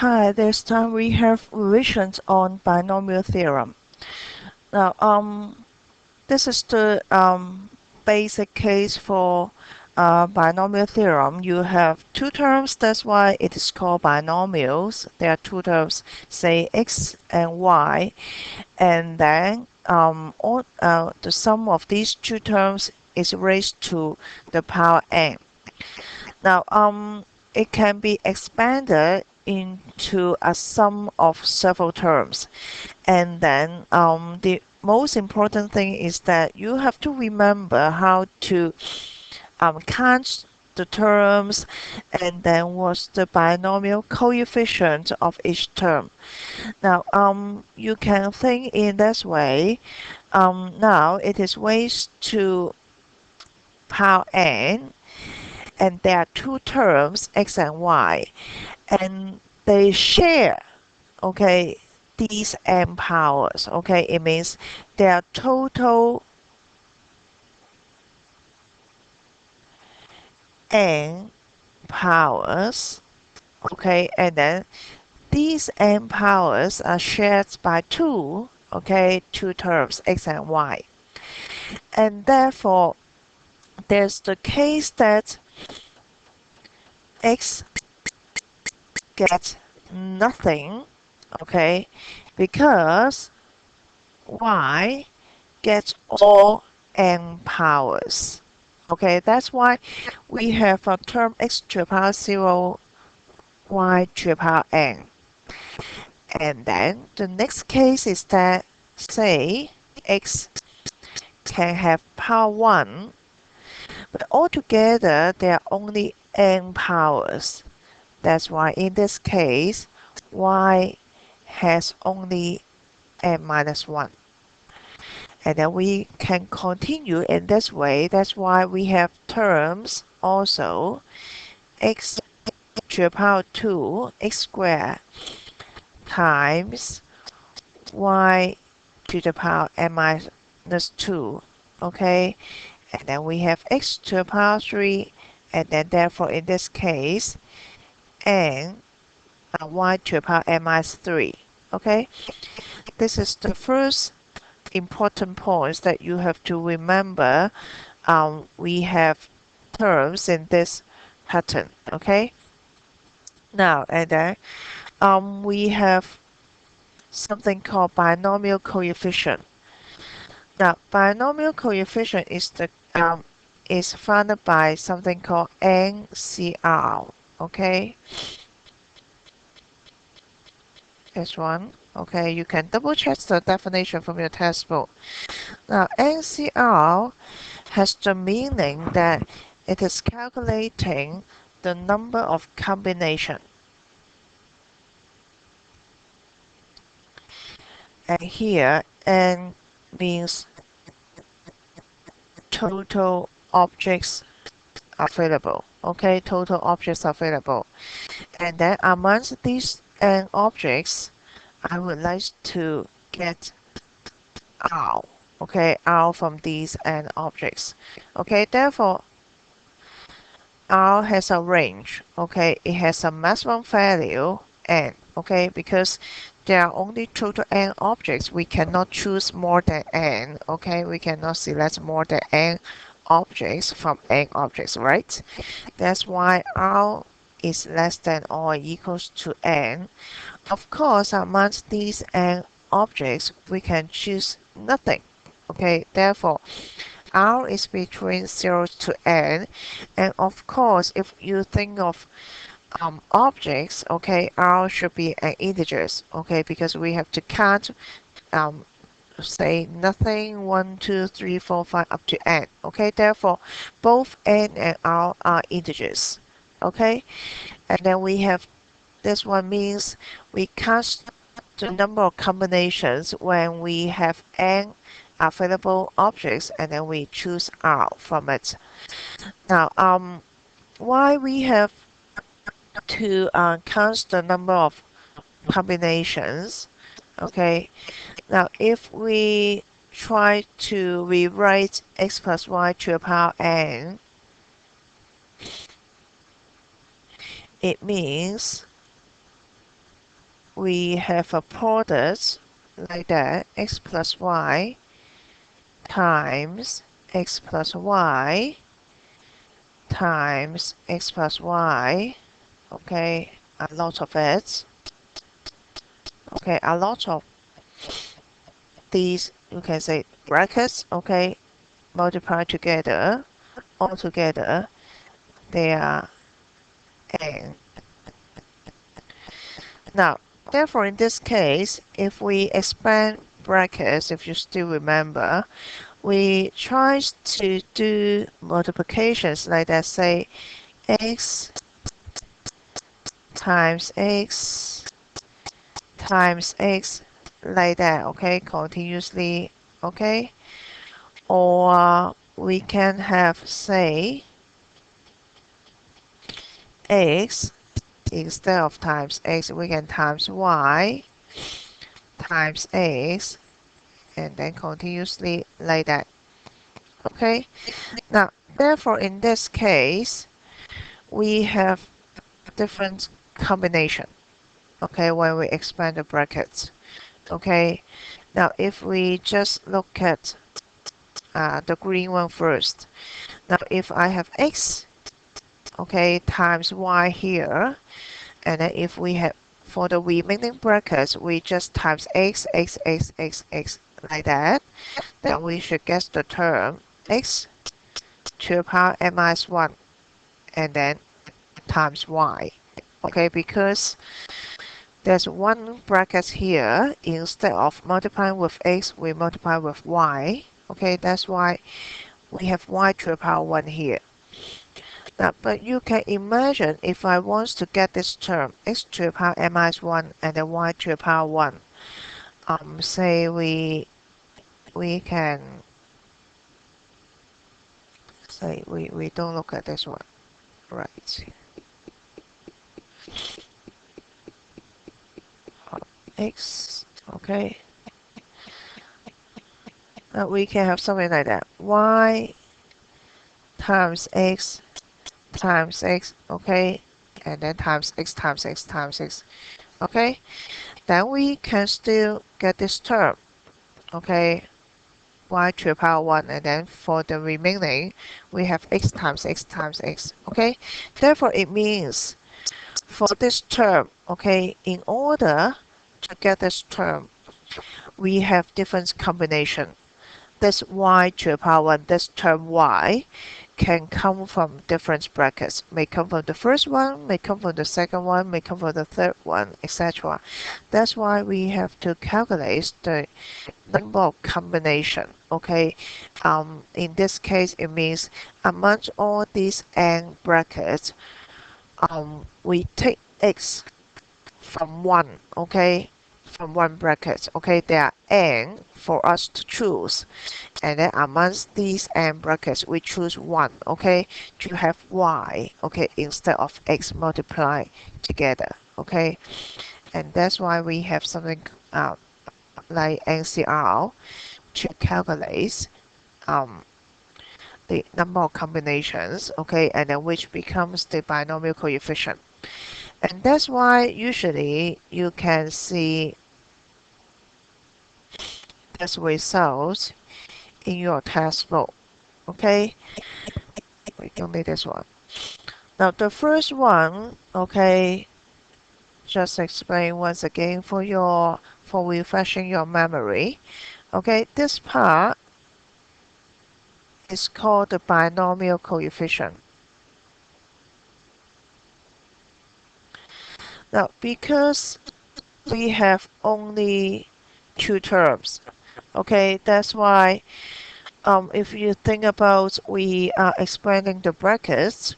Hi, this time we have revisions on binomial theorem. Now, this is the basic case for binomial theorem. You have two terms, that's why it is called binomials. There are two terms, say x and y, and then the sum of these two terms is raised to the power n. Now, it can be expanded into a sum of several terms. And then the most important thing is that you have to remember how to count the terms and then what's the binomial coefficient of each term. Now, you can think in this way. Now, it is raised to power n, and there are two terms, x and y, and they share, okay, these n powers. Okay, it means their total n powers. Okay, and then these n powers are shared by two, okay, two terms, x and y. And therefore, there's the case that x gets nothing, okay, because y gets all n powers. Okay, that's why we have a term x to the power 0, y to the power n. And then the next case is that, say, x can have power 1, but altogether there are only n powers. That's why in this case, y has only n minus 1. And then we can continue in this way. That's why we have terms also x to the power 2 x squared times y to the power n minus 2. Okay, and then we have x to the power 3, and then therefore in this case n y to the power n minus 3. Okay, this is the first important points that you have to remember. We have terms in this pattern. Okay, now and then we have something called binomial coefficient. Now, binomial coefficient is founded by something called NCR. Okay, this one. Okay, you can double check the definition from your textbook. Now, NCR has the meaning that it is calculating the number of combination. And here, N means total objects available. Okay, total objects available. And then amongst these N objects, I would like to get R. Okay, R from these N objects. Okay, therefore, R has a range. Okay, it has a maximum value N. Okay, because there are only total N objects, we cannot choose more than N. Okay, we cannot select more than N objects from N objects, right? That's why R is less than or equals to N. Of course, amongst these N objects, we can choose nothing. Okay, therefore, R is between 0 to N. And of course, if you think of objects, okay, R should be an integers, okay, because we have to count, say nothing, 1, 2, 3, 4, 5, up to N. Okay, therefore, both N and R are integers. Okay, and then we have this one means we count the number of combinations when we have N available objects and then we choose R from it. Now, why we have to count the number of combinations? Okay, now if we try to rewrite x plus y to the power n, it means we have a product like that, x plus y times x plus y times x plus y, okay, a lot of it, okay, a lot of these, you can say brackets, okay, multiply together, all together, they are n. Now, therefore, in this case, if we expand brackets, if you still remember, we try to do multiplications like that, say x times x times x, like that, okay, continuously, okay, or we can have, say, x instead of times x, we can times y times x, and then continuously like that, okay. Now, therefore, in this case, we have different combination, okay, when we expand the brackets, okay. Now, if we just look at the green one first, now if I have x, okay, times y here, and then if we have, for the remaining brackets, we just times x, x, x, x, x, like that, then we should get the term x to the power n minus 1, and then times y, okay, because there's one bracket here, instead of multiplying with x, we multiply with y, okay, that's why we have y to the power 1 here. Now, but you can imagine if I want to get this term, x to the power n minus 1 and then y to the power 1, say we can say we don't look at this one, right? X, okay. Now we can have something like that, y times x times x, okay, and then times x times x times x, okay. Then we can still get this term, okay, y to the power 1, and then for the remaining, we have x times x times x, okay. Therefore, it means for this term, okay, in order to get this term, we have different combination. This y to the power 1, this term y, can come from different brackets. May come from the first one, may come from the second one, may come from the third one, etc. That's why we have to calculate the number of combination, okay. In this case, it means among all these n brackets, we take x from one, okay, from one bracket, okay. There are n for us to choose, and then amongst these n brackets, we choose one, okay, to have y, okay, instead of x multiply together, okay. And that's why we have something like NCR to calculate the number of combinations, okay, and then which becomes the binomial coefficient. And that's why usually you can see this result in your textbook, okay. We don't need this one. Now the first one, okay, just explain once again for refreshing your memory, okay. This part is called the binomial coefficient. Now, because we have only two terms, okay, that's why if you think about we are expanding the brackets,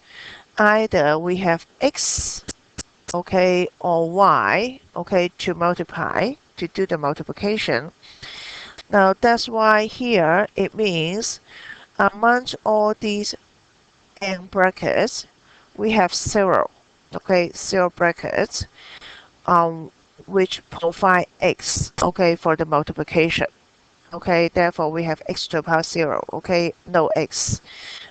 either we have x, okay, or y, okay, to multiply, to do the multiplication. Now, that's why here it means among all these n brackets, we have 0, okay, 0 brackets, which provide x, okay, for the multiplication, okay. Therefore, we have x to the power 0, okay, no x,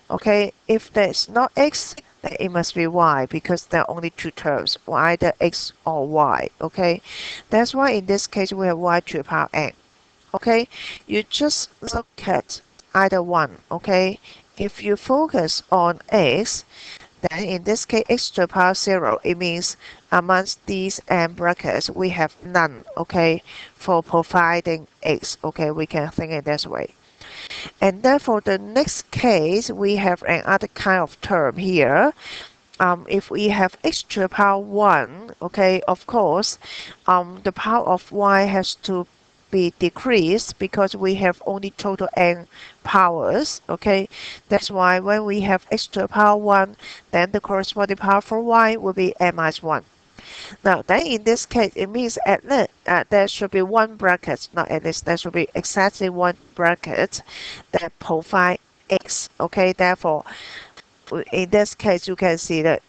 okay. If there's not x, then it must be y because there are only two terms, either x or y. Okay, that's why in this case we have y to the power n. Okay, you just look at either one. Okay, if you focus on x, then in this case x to the power 0, it means amongst these n brackets we have none. Okay, for providing x. Okay, we can think it this way. And therefore the next case we have another kind of term here. If we have x to the power 1, okay, of course, the power of y has to be decreased because we have only total n powers, okay. That's why when we have x to the power 1, then the corresponding power for y will be n minus 1. Now, then in this case, it means at least there should be one bracket, not at least, there should be exactly one bracket that provide x, okay. Therefore, in this case, you can see that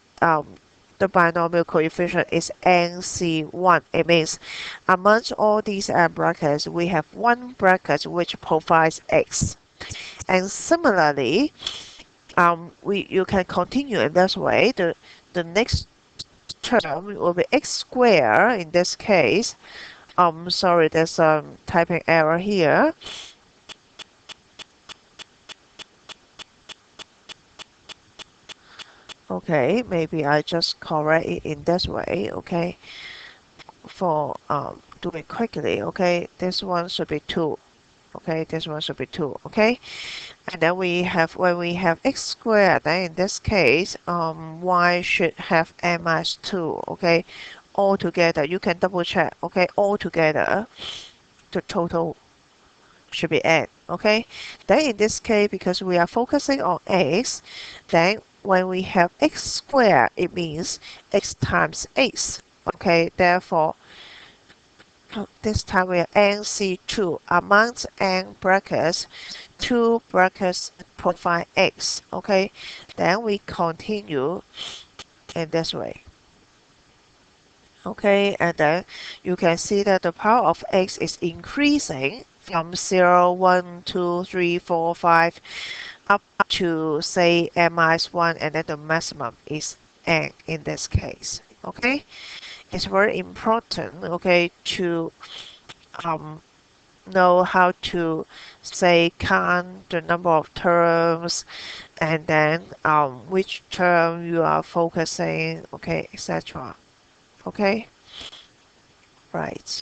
the binomial coefficient is NC1. It means amongst all these brackets, we have one bracket which provides x. And similarly, you can continue in this way. The next term will be x squared in this case. Sorry, there's a typing error here. Okay, maybe I just correct it in this way, okay, for do it quickly, okay. This one should be 2, okay, this one should be 2, okay. And then when we have x squared, then in this case, y should have n minus 2, okay. All together, you can double check, okay, all together, the total should be n, okay. Then in this case, because we are focusing on x, then when we have x squared, it means x times x, okay. Therefore, this time we have nc2 amongst n brackets, 2 brackets provide x, okay. Then we continue in this way. Okay, and then you can see that the power of x is increasing from 0, 1, 2, 3, 4, 5 up to say n minus 1, and then the maximum is n in this case. Okay, it's very important, okay, to know how to say count the number of terms, and then which term you are focusing, okay, etc. Okay, right.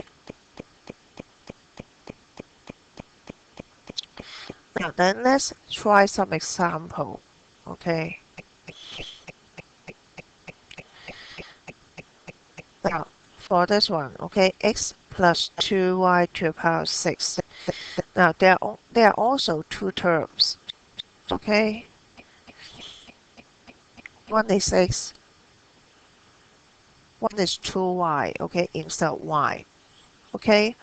Now then let's try some example. Okay. Now for this one, okay, x plus 2y to the power 6. Now there are also two terms. Okay. One is x, one is 2y, okay, instead of y. Okay.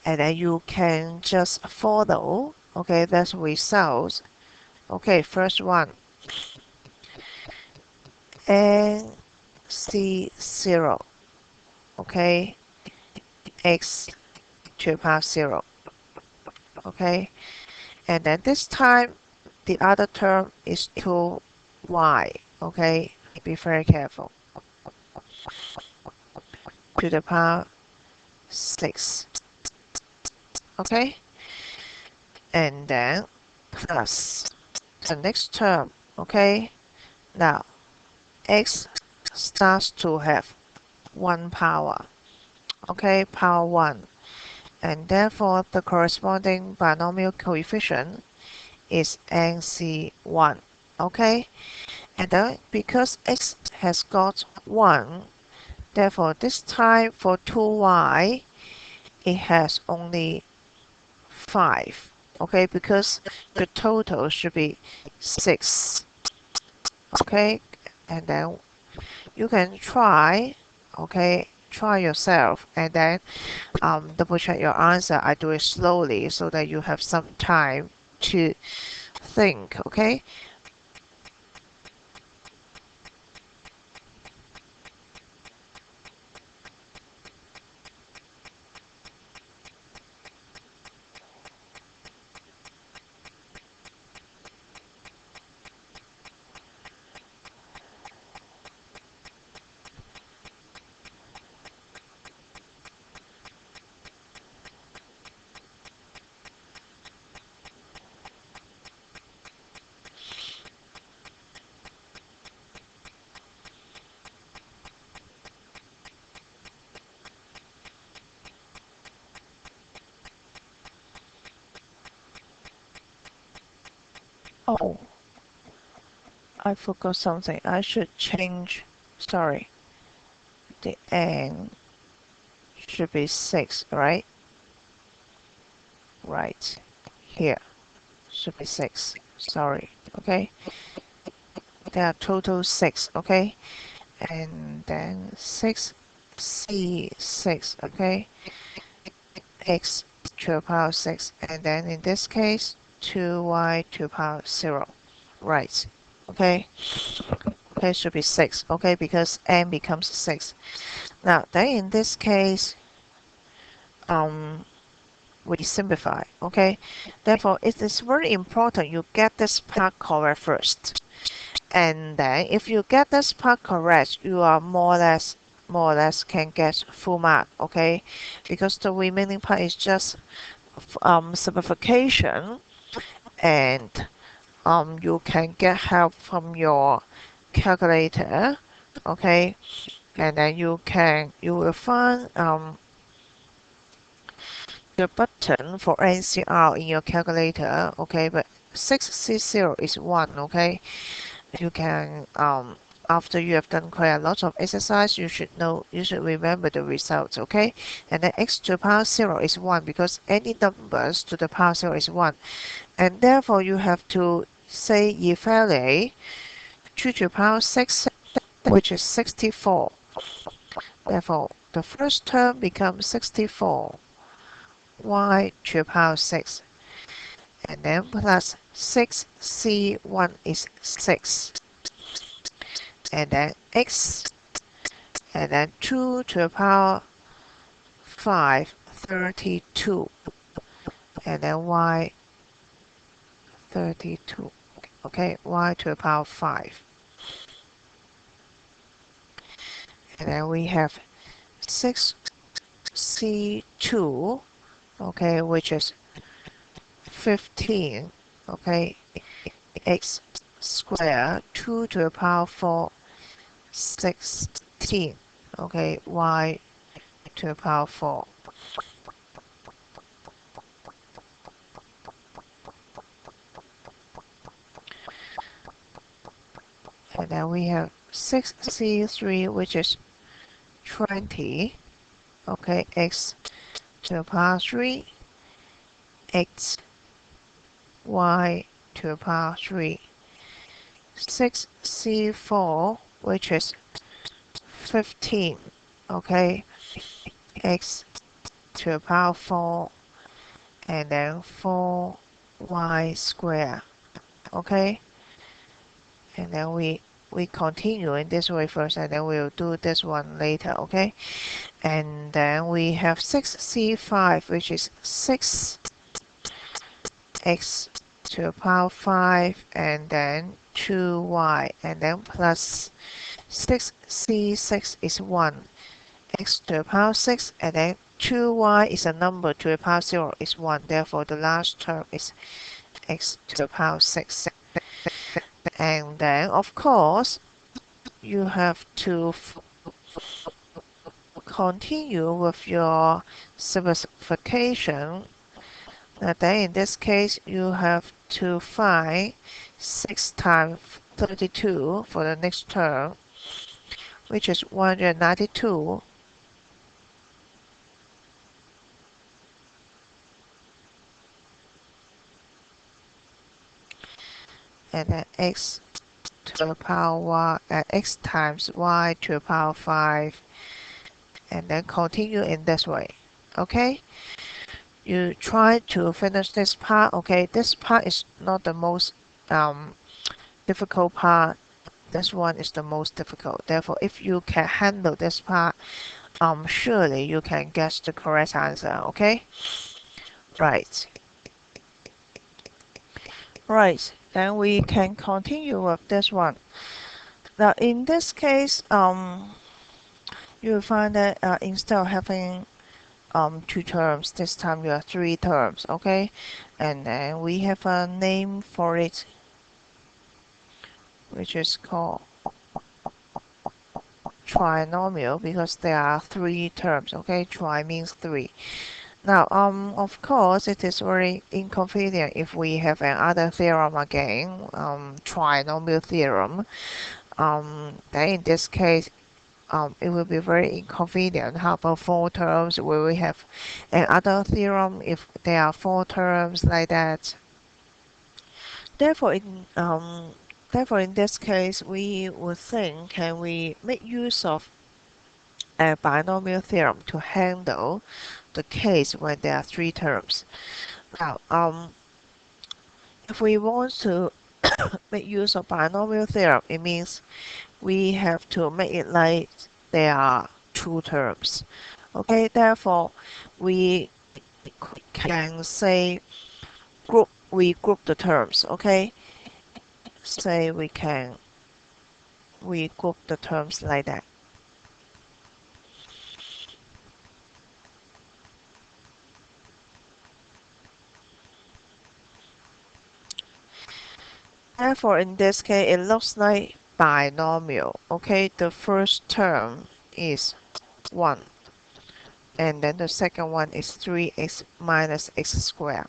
And then you can just follow, okay, that's results. Okay, first one, NC0, okay, x to the power 0, okay, and then this time the other term is 2y, okay, be very careful, to the power 6, okay, and then plus the next term, okay. Now x starts to have one power, okay, power 1, and therefore the corresponding binomial coefficient is NC1, okay. And then because x has got 1, therefore this time for 2y it has only 5, okay, because the total should be 6, okay. And then you can try, okay, try yourself, and then double check your answer. I do it slowly so that you have some time to think, okay. Oh, I forgot something. I should change, sorry, the n should be 6, right? Right, here should be 6, sorry, okay? There are total 6, okay? And then 6c6, okay? X to the power 6, and then in this case 2y to the power 0, right? Okay, okay, should be 6, okay, because n becomes 6. Now then in this case we simplify, okay? Therefore it is very important you get this part correct first, and then if you get this part correct, you are more or less can get full mark, okay? Because the remaining part is just simplification, and you can get help from your calculator, okay? And then you will find the button for NCR in your calculator, okay? But 6C0 is 1, okay? You can after you have done quite a lot of exercise, you should remember the results, okay? And then x to the power 0 is 1 because any numbers to the power 0 is 1. And therefore you have to say evaluate 2 to the power 6, which is 64. Therefore the first term becomes 64 y to the power 6, and then plus 6c1 is 6, and then x, and then 2 to the power 5, 32, and then y 32, okay, y to the power 5, and then we have 6c2, okay, which is 15, okay, x squared 2 to the power 4, 16, okay, y to the power 4. And then we have 6c3, which is 20, okay, x to the power 3, x, y to the power 3. 6c4, which is 15, okay, x to the power 4, and then 4y squared, okay? And then we continue in this way first, and then we'll do this one later, okay? And then we have 6c5, which is 6x to the power 5, and then 2y, and then plus 6c6 is 1, x to the power 6, and then 2y is a number to the power 0 is 1. Therefore, the last term is x to the power 6. And then, of course, you have to continue with your simplification. Now then, in this case, you have to find 6 times 32 for the next term, which is 192. And then x to the power y, x times y to the power 5, and then continue in this way, okay? You try to finish this part, okay? This part is not the most difficult part. This one is the most difficult. Therefore, if you can handle this part, surely you can guess the correct answer, okay? Right. Right, then we can continue with this one. Now, in this case, you'll find that instead of having 2 terms, this time you have 3 terms, okay? And then we have a name for it, which is called trinomial, because there are 3 terms, okay? Tri means 3. Now, of course, it is very inconvenient if we have another theorem again, trinomial theorem. Then in this case, it will be very inconvenient. How about four terms? Will we have another theorem if there are four terms like that? Therefore, in this case, we would think, can we make use of a binomial theorem to handle the case when there are three terms? Now, if we want to make use of binomial theorem, it means we have to make it like there are two terms. Okay, therefore, we can say we group the terms. Okay, say we group the terms like that. Therefore, in this case, it looks like binomial. Okay, the first term is 1, and then the second one is 3x minus x squared,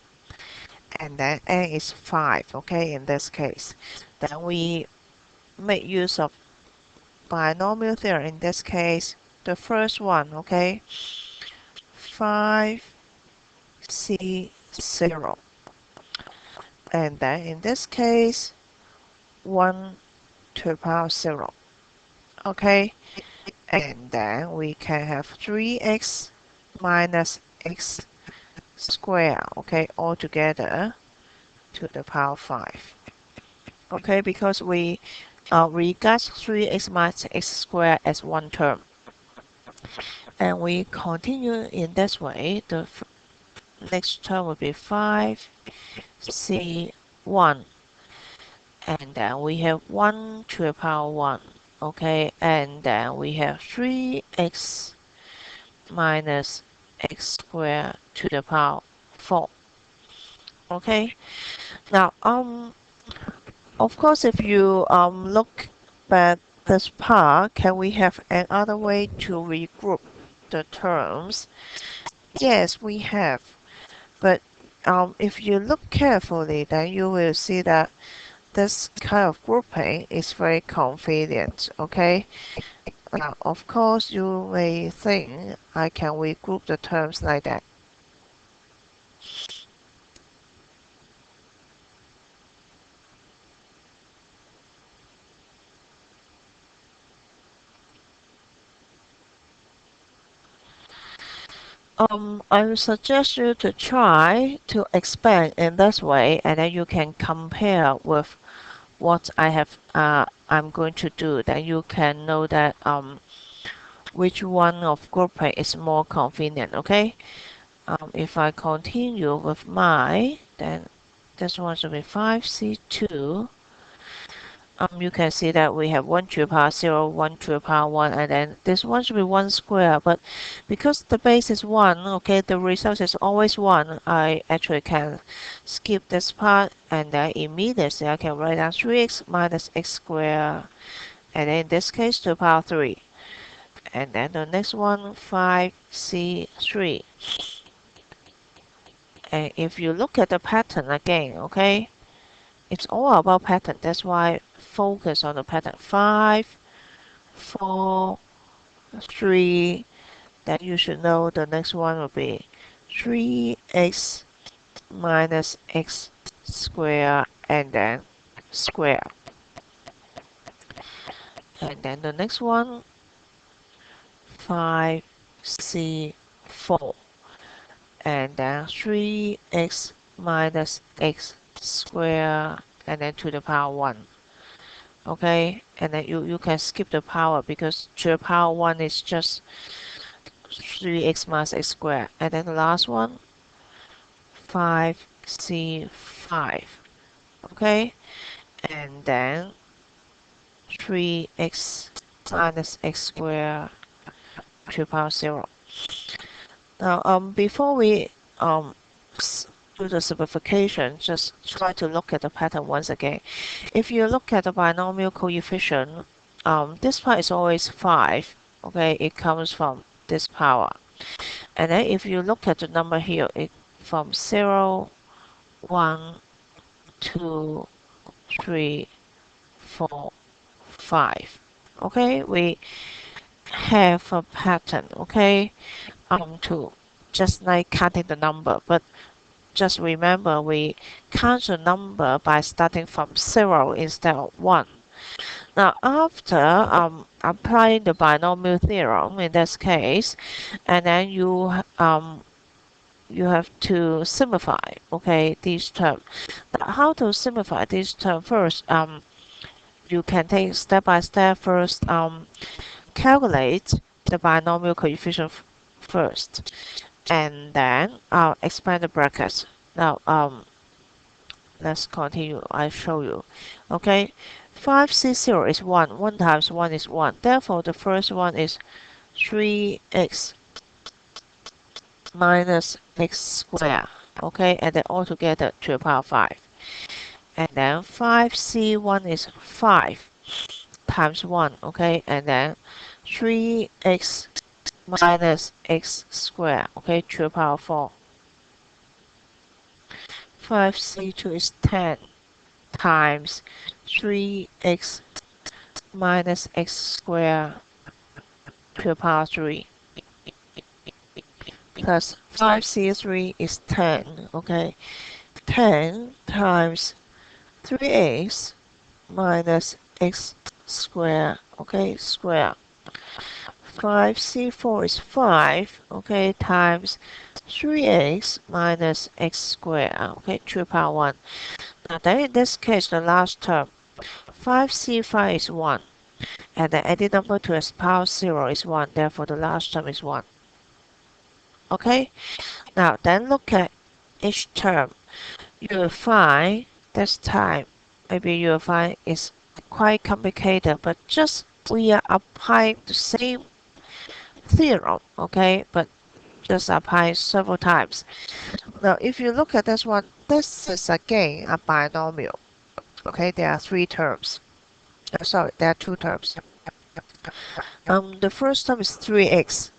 and then n is 5. Okay, in this case, then we make use of binomial theorem. In this case, the first one, okay, 5c0, and then in this case 1 to the power 0. Okay, and then we can have 3x minus x squared, okay, all together to the power 5. Okay, because we regard 3x minus x squared as one term, and we continue in this way. The next term will be 5c1, and then we have 1 to the power 1. Okay, and then we have 3x minus x squared to the power 4. Okay, now of course, if you look at this part, can we have another way to regroup the terms? Yes, we have. But if you look carefully, then you will see that this kind of grouping is very convenient. Okay. Now, of course, you may think, can we group the terms like that? I would suggest you to try to expand in this way, and then you can compare with what I'm going to do. Then you can know that which one of grouping is more convenient. Okay. If I continue with mine, then this one should be 5c2. You can see that we have 1 to the power 0, 1 to the power 1, and then this one should be 1 square. But because the base is 1, okay, the result is always 1. I actually can skip this part, and then immediately I can write down 3x minus x squared, and then in this case to the power 3. And then the next one, 5c3. And if you look at the pattern again, okay, it's all about pattern. That's why focus on the pattern. 5, 4, 3. Then you should know the next one will be 3x minus x squared, and then square. And then the next one, 5c4, and then 3x minus x squared, and then to the power 1. Okay, and then you can skip the power because to the power 1 is just 3x minus x squared. And then the last one, 5c5. Okay, and then 3x minus x squared to the power 0. Now, before we do the simplification, just try to look at the pattern once again. If you look at the binomial coefficient, this part is always 5. Okay, it comes from this power. And then if you look at the number here, it from 0, 1, 2, 3, 4, 5. Okay, we have a pattern, okay, to just like counting the number, but just remember we count the number by starting from 0 instead of 1. Now after applying the binomial theorem in this case, and then you have to simplify, okay, these terms. Now, how to simplify these terms? First, you can take step by step. First, calculate the binomial coefficient first, and then expand the brackets. Now, let's continue. I show you. Okay, 5c0 is 1. 1 times 1 is 1. Therefore, the first one is 3x minus x squared. Okay, and then altogether to the power 5. And then 5c1 is 5 times 1. Okay, and then 3x minus x squared. Okay, to the power 4. 5c2 is 10 times 3x minus x squared to the power 3 plus 5c3 is 10, okay, 10 times 3x minus x squared, okay, square. 5c4 is 5, okay, times 3x minus x squared, okay, to the power 1. Now then in this case, the last term, 5c5 is 1. And the added number to its power 0 is 1. Therefore, the last term is 1. Okay? Now, then look at each term. You will find this time, maybe you will find it's quite complicated, but just we are applying the same theorem, okay? But just apply several times. Now, if you look at this one, this is again a binomial. Okay, there are three terms. Sorry, there are two terms. The first term is 3x,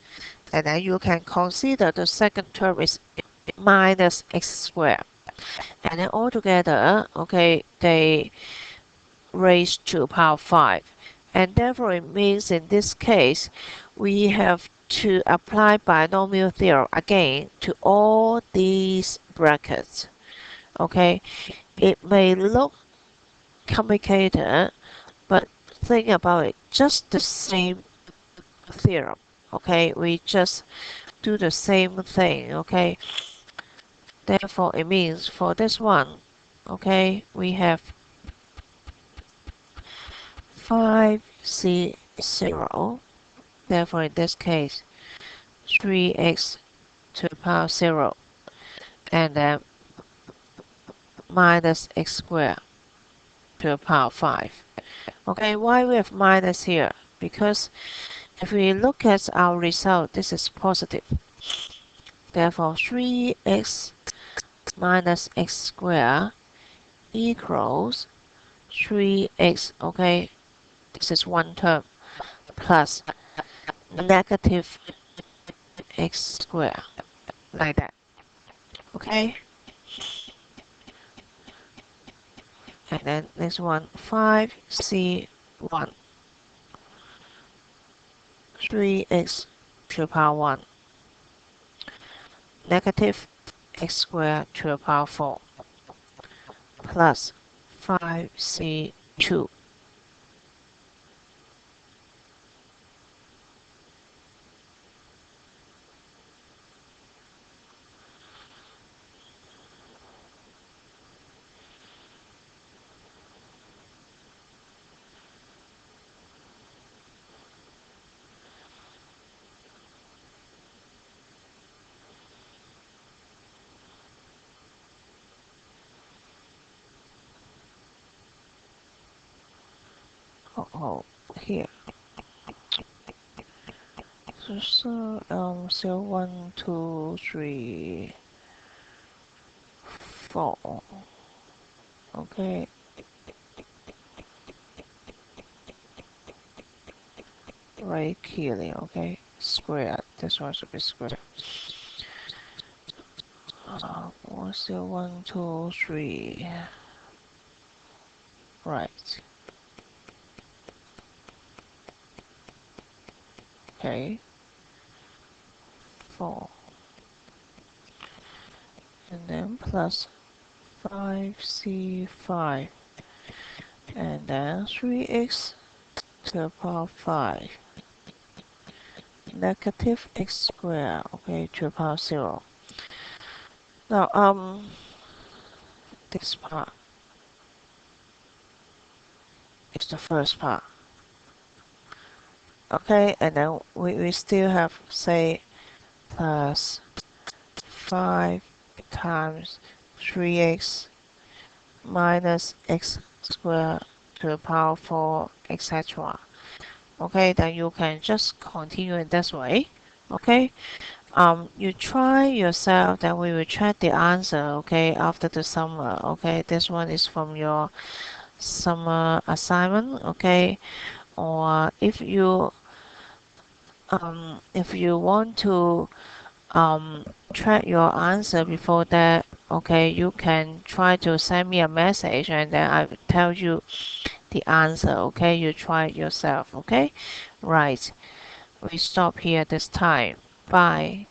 and then you can consider the second term is minus x squared. And then altogether, okay, they raise to power 5. And therefore it means in this case, we have to apply binomial theorem again to all these brackets. Okay, it may look complicated, but think about it, just the same theorem. Okay, we just do the same thing. Okay, therefore it means for this one, okay, we have 5c0. Therefore in this case 3x to the power 0 and then minus x squared to the power 5. Okay, why we have minus here? Because if we look at our result, this is positive. Therefore 3x minus x squared equals 3x, okay, this is one term, plus negative x squared, like that. Okay? And then next one, 5c1, 3x to the power 1, negative x squared to the power 4, plus 5c2. Oh, here. So 0, 1, 2, 3, 4. Okay. Right clearly, okay. squared. This one should be squared. 1, 2, 3. Right. Okay. 4. And then plus 5c5. And then 3x to the power 5. Negative x squared, okay, to the power 0. Now, this part is the first part. Okay, and then we still have, say, plus 5 times 3x minus x squared to the power 4, etc. Okay, then you can just continue in this way. Okay, you try yourself, then we will check the answer, okay, after the summer. Okay, this one is from your summer assignment, okay, or if you want to check your answer before that, okay, you can try to send me a message and then I will tell you the answer, okay, you try it yourself, okay. Right, we stop here this time. Bye.